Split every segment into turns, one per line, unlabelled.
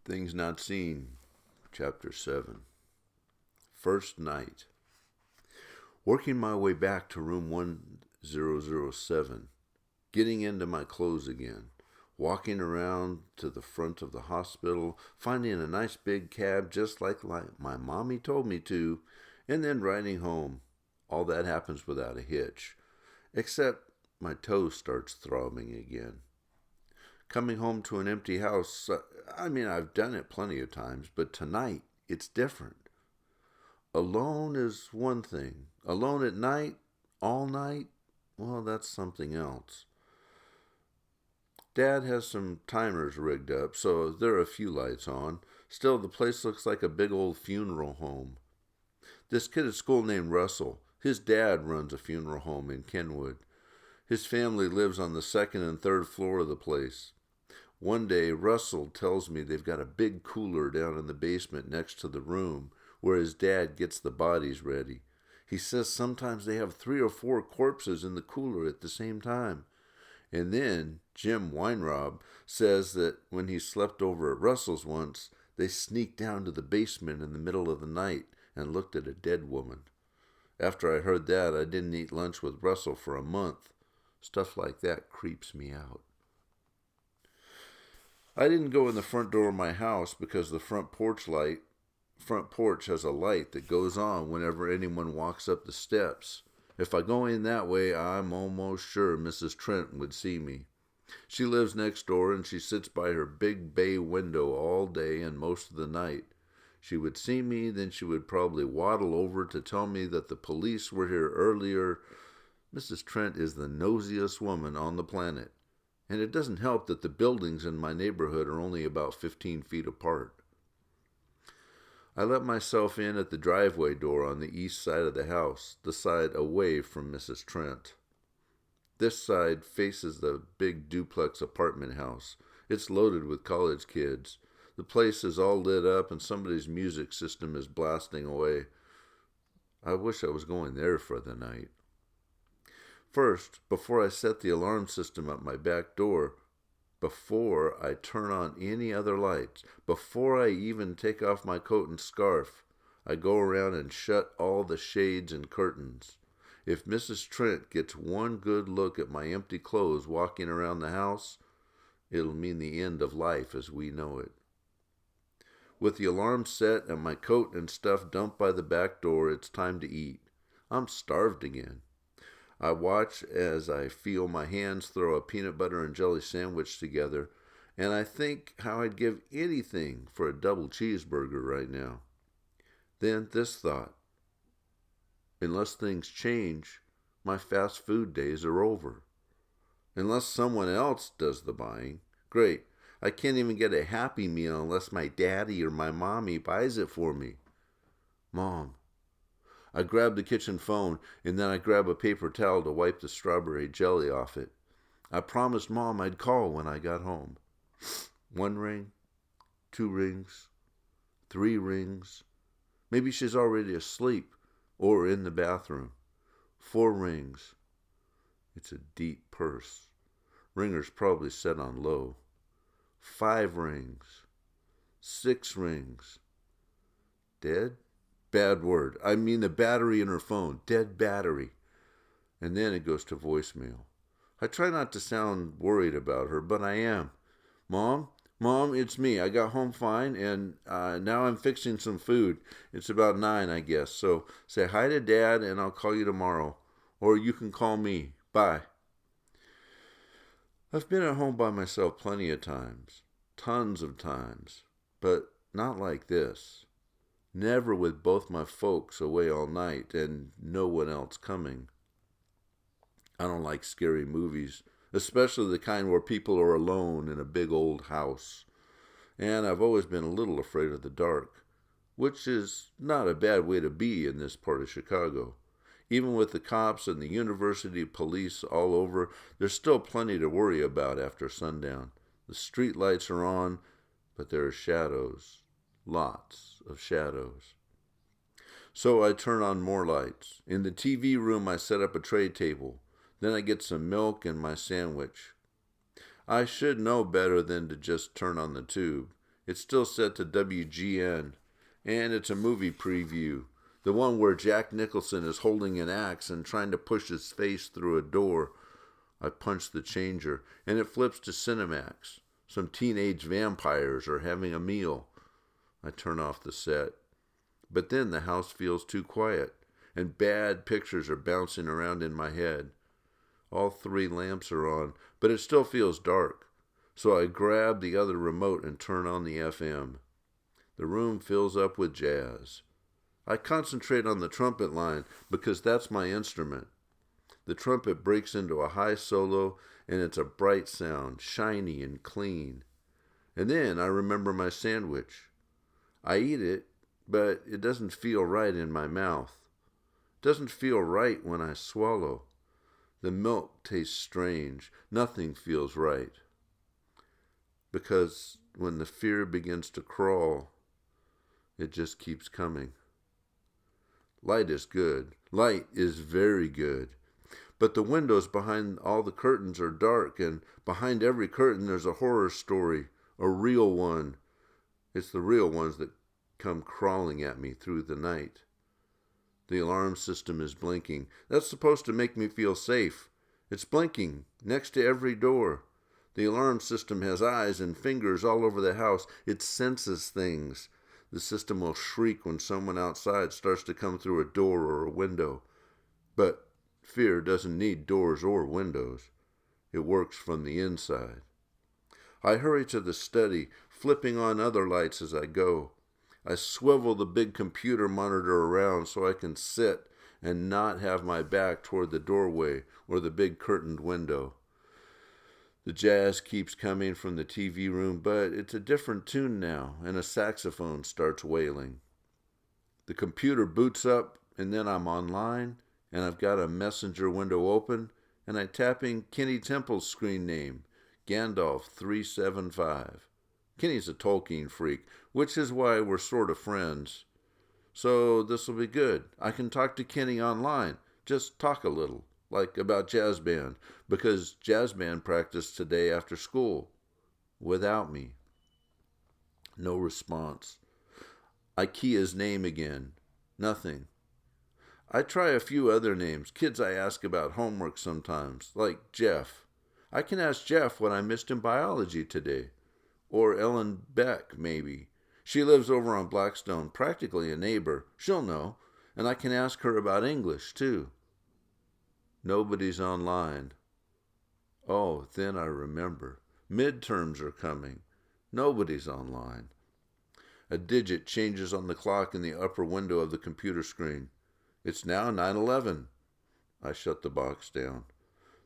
Things Not Seen, Chapter 7. First Night. Working my way back to room 1007, getting into my clothes again, walking around to the front of the hospital, finding a nice big cab just like my mommy told me to, and then riding home. All that happens without a hitch, except my toe starts throbbing again. Coming home to an empty house, I've done it plenty of times, but tonight it's different. Alone is one thing. Alone at night, all night, well, that's something else. Dad has some timers rigged up, so there are a few lights on. Still, the place looks like a big old funeral home. This kid at school named Russell, his dad runs a funeral home in Kenwood. His family lives on the second and third floor of the place. One day, Russell tells me they've got a big cooler down in the basement next to the room where his dad gets the bodies ready. He says sometimes they have 3 or 4 corpses in the cooler at the same time. And then Jim Weinrob says that when he slept over at Russell's once, they sneaked down to the basement in the middle of the night and looked at a dead woman. After I heard that, I didn't eat lunch with Russell for a month. Stuff like that creeps me out. I didn't go in the front door of my house because the front porch has a light that goes on whenever anyone walks up the steps. If I go in that way, I'm almost sure Mrs. Trent would see me. She lives next door and she sits by her big bay window all day and most of the night. She would see me, then she would probably waddle over to tell me that the police were here earlier. Mrs. Trent is the nosiest woman on the planet. And it doesn't help that the buildings in my neighborhood are only about 15 feet apart. I let myself in at the driveway door on the east side of the house, the side away from Mrs. Trent. This side faces the big duplex apartment house. It's loaded with college kids. The place is all lit up and somebody's music system is blasting away. I wish I was going there for the night. First, before I set the alarm system at my back door, before I turn on any other lights, before I even take off my coat and scarf, I go around and shut all the shades and curtains. If Mrs. Trent gets one good look at my empty clothes walking around the house, it'll mean the end of life as we know it. With the alarm set and my coat and stuff dumped by the back door, it's time to eat. I'm starved again. I watch as I feel my hands throw a peanut butter and jelly sandwich together, and I think how I'd give anything for a double cheeseburger right now. Then this thought: unless things change, my fast food days are over. Unless someone else does the buying, great. I can't even get a Happy Meal unless my daddy or my mommy buys it for me. Mom. I grab the kitchen phone, and then I grab a paper towel to wipe the strawberry jelly off it. I promised Mom I'd call when I got home. 1 ring, 2 rings, 3 rings. Maybe she's already asleep or in the bathroom. 4 rings. It's a deep purse. Ringer's probably set on low. 5 rings. 6 rings. Dead? Bad word. I mean the battery in her phone. Dead battery. And then it goes to voicemail. I try not to sound worried about her, but I am. Mom, it's me. I got home fine, and now I'm fixing some food. It's about 9, I guess. So say hi to Dad, and I'll call you tomorrow. Or you can call me. Bye. I've been at home by myself plenty of times. Tons of times. But not like this. Never with both my folks away all night and no one else coming. I don't like scary movies, especially the kind where people are alone in a big old house. And I've always been a little afraid of the dark, which is not a bad way to be in this part of Chicago. Even with the cops and the university police all over, there's still plenty to worry about after sundown. The street lights are on, but there are shadows. Lots of shadows. So I turn on more lights. In the TV room, I set up a tray table. Then I get some milk and my sandwich. I should know better than to just turn on the tube. It's still set to WGN, and it's a movie preview. The one where Jack Nicholson is holding an axe and trying to push his face through a door. I punch the changer, and it flips to Cinemax. Some teenage vampires are having a meal. I turn off the set. But then the house feels too quiet, and bad pictures are bouncing around in my head. All 3 lamps are on, but it still feels dark. So I grab the other remote and turn on the FM. The room fills up with jazz. I concentrate on the trumpet line because that's my instrument. The trumpet breaks into a high solo, and it's a bright sound, shiny and clean. And then I remember my sandwich. I eat it, but it doesn't feel right in my mouth. It doesn't feel right when I swallow. The milk tastes strange. Nothing feels right. Because when the fear begins to crawl, it just keeps coming. Light is good. Light is very good. But the windows behind all the curtains are dark, and behind every curtain there's a horror story, a real one. It's the real ones that come crawling at me through the night. The alarm system is blinking. That's supposed to make me feel safe. It's blinking next to every door. The alarm system has eyes and fingers all over the house. It senses things. The system will shriek when someone outside starts to come through a door or a window. But fear doesn't need doors or windows. It works from the inside. I hurry to the study, flipping on other lights as I go. I swivel the big computer monitor around so I can sit and not have my back toward the doorway or the big curtained window. The jazz keeps coming from the TV room, but it's a different tune now, and a saxophone starts wailing. The computer boots up, and then I'm online, and I've got a messenger window open, and I tap in Kenny Temple's screen name, Gandalf 375. Kenny's a Tolkien freak, which is why we're sort of friends. So this will be good. I can talk to Kenny online, just talk a little, like about jazz band, because jazz band practiced today after school, without me. No response. I key his name again. Nothing. I try a few other names, kids I ask about homework sometimes, like Jeff. I can ask Jeff what I missed in biology today. Or Ellen Beck, maybe. She lives over on Blackstone, practically a neighbor. She'll know. And I can ask her about English, too. Nobody's online. Oh, then I remember. Midterms are coming. Nobody's online. A digit changes on the clock in the upper window of the computer screen. It's now 9:11. I shut the box down.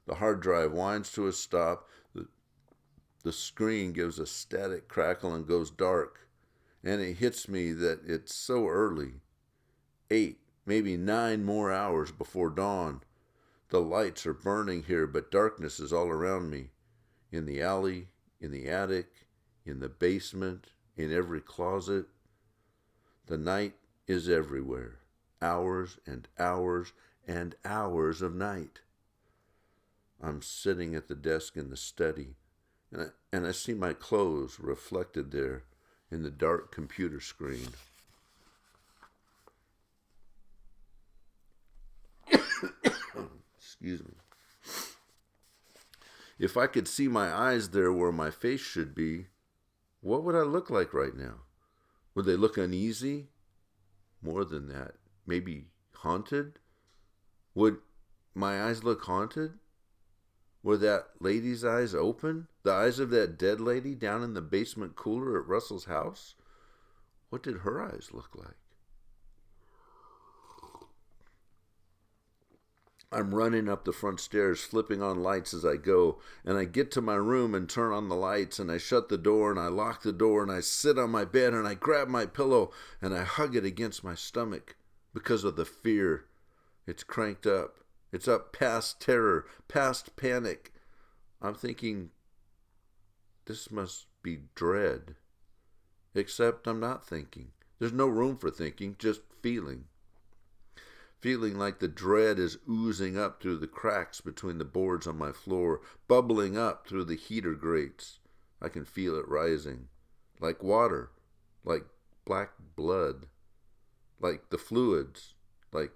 The hard drive winds to a stop. The screen gives a static crackle and goes dark. And it hits me that it's so early. 8, maybe 9 more hours before dawn. The lights are burning here, but darkness is all around me. In the alley, in the attic, in the basement, in every closet. The night is everywhere. Hours and hours and hours of night. I'm sitting at the desk in the study, and I see my clothes reflected there in the dark computer screen. Excuse me. If I could see my eyes there where my face should be, what would I look like right now? Would they look uneasy? More than that, maybe haunted? Would my eyes look haunted? Were that lady's eyes open? The eyes of that dead lady down in the basement cooler at Russell's house? What did her eyes look like? I'm running up the front stairs, flipping on lights as I go, and I get to my room and turn on the lights, and I shut the door, and I lock the door, and I sit on my bed, and I grab my pillow, and I hug it against my stomach because of the fear. It's cranked up. It's up past terror, past panic. I'm thinking, this must be dread. Except I'm not thinking. There's no room for thinking, just feeling. Feeling like the dread is oozing up through the cracks between the boards on my floor, bubbling up through the heater grates. I can feel it rising, like water, like black blood, like the fluids, like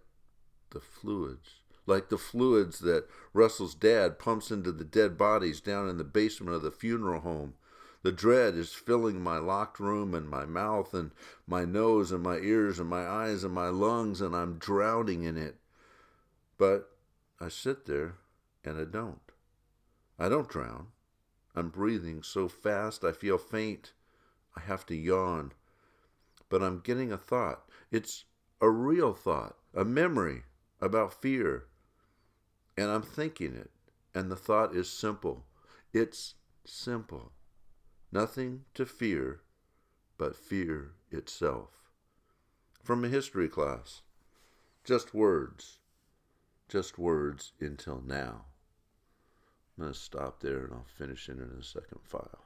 the fluids, like the fluids that Russell's dad pumps into the dead bodies down in the basement of the funeral home. The dread is filling my locked room and my mouth and my nose and my ears and my eyes and my lungs, and I'm drowning in it. But I sit there and I don't. I don't drown. I'm breathing so fast I feel faint. I have to yawn. But I'm getting a thought. It's a real thought, a memory about fear. And I'm thinking it. And the thought is simple. It's simple. Nothing to fear but fear itself. From a history class. Just words. Just words until now. I'm going to stop there and I'll finish it in a second file.